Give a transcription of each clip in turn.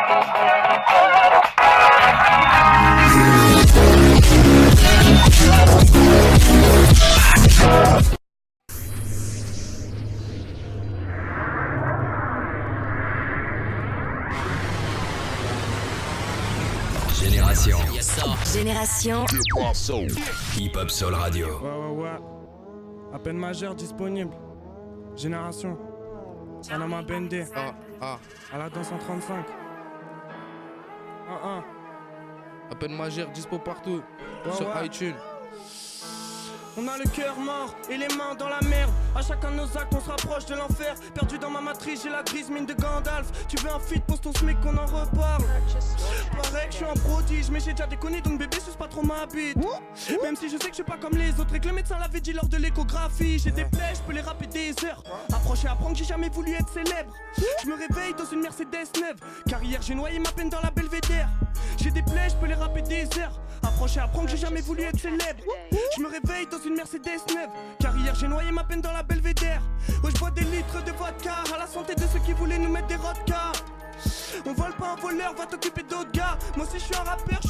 Génération. Génération. Hip Hop Soul Radio. Ouais. À peine majeur disponible. Génération. Panama Bendé. À la 235. À peine majeur, dispo partout. Sur iTunes. On a le cœur mort et les mains dans la merde. À chacun de nos actes on se rapproche de l'enfer. Perdu dans ma matrice, j'ai la grise mine de Gandalf. Tu veux un feat, pose ton smic qu'on en reparle. Paraît que je suis un prodige, mais j'ai déjà déconné donc bébé suce pas trop ma bite. Même si je sais que je suis pas comme les autres et que le médecin l'avait dit lors de l'échographie. J'ai des plaies, je peux les rapper des heures. Approche et apprends que j'ai jamais voulu être célèbre. Je me réveille dans une Mercedes neuve, car hier j'ai noyé ma peine dans la Belvédère. J'ai des plaies, je peux les rapper des heures. Approche et apprends que j'ai jamais voulu être célèbre. Je me réveille dans une Mercedes neuve, car hier j'ai noyé ma peine dans la Belvédère. Ouais, je bois des litres de vodka à la santé de ceux qui voulaient nous mettre des rodkas. On vole pas un voleur, va t'occuper d'autres gars. Moi aussi je suis un rappeur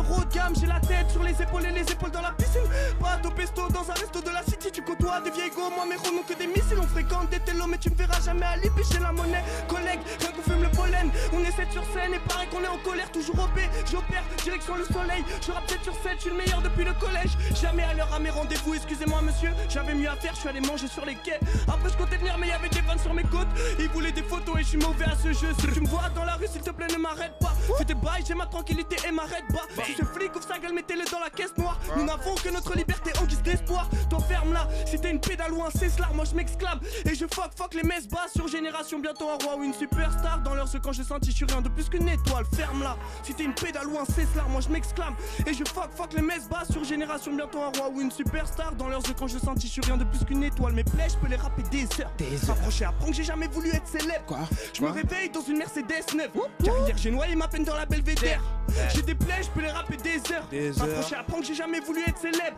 haut de gamme. J'ai la tête sur les épaules et les épaules dans la piscine. Pas au pesto dans un resto de la city. Tu côtoies des vieilles go, moi mes ronds n'ont que des missiles. On fréquente des télos mais tu me verras jamais à l'épichet la monnaie. Collègue, rien qu'on fume le pollen. On est 7 sur scène et pareil qu'on est en colère. Toujours OP, j'opère, direction le soleil. Je rappe 7 sur 7, je suis le meilleur depuis le collège. Jamais à l'heure à mes rendez-vous, excusez-moi monsieur. J'avais mieux à faire, je suis allé manger sur les quais. Après je comptais venir mais y'avait des vannes sur mes côtes. Ils voulaient des photos et je suis mauvais à ce jeu. Si tu me vois dans la rue s'il te plaît ne m'arrête pas. Fais des bails, j'ai ma tranquillité et m'arrête pas. Si ce flic ouvre sa gueule, mettez-le dans la caisse noire. Nous n'avons que notre liberté en guise d'espoir. Toi ferme là, si t'es une pédale ou un cesse-là, moi je m'exclame. Et je fuck les messes basses sur Génération. Bientôt un roi ou une superstar. Dans l'heure ce quand je senti, je suis rien de plus qu'une étoile. Ferme là, si t'es une pédale ou un cesse-là, moi je m'exclame. Et je fuck les messes basses sur Génération. Bientôt un roi ou une superstar. Dans l'heure ce quand je senti, je suis rien de plus qu'une étoile. Mes plaies, je peux les rapper des heures. Approcher, apprends que j'ai jamais voulu être célèbre. Je me réveille dans une Mercedes neuve. Car hier j'ai noyé ma peine dans la Belvédère. J'ai des plaies, je peux les rapper des heures. Approcher, apprends que j'ai jamais voulu être célèbre.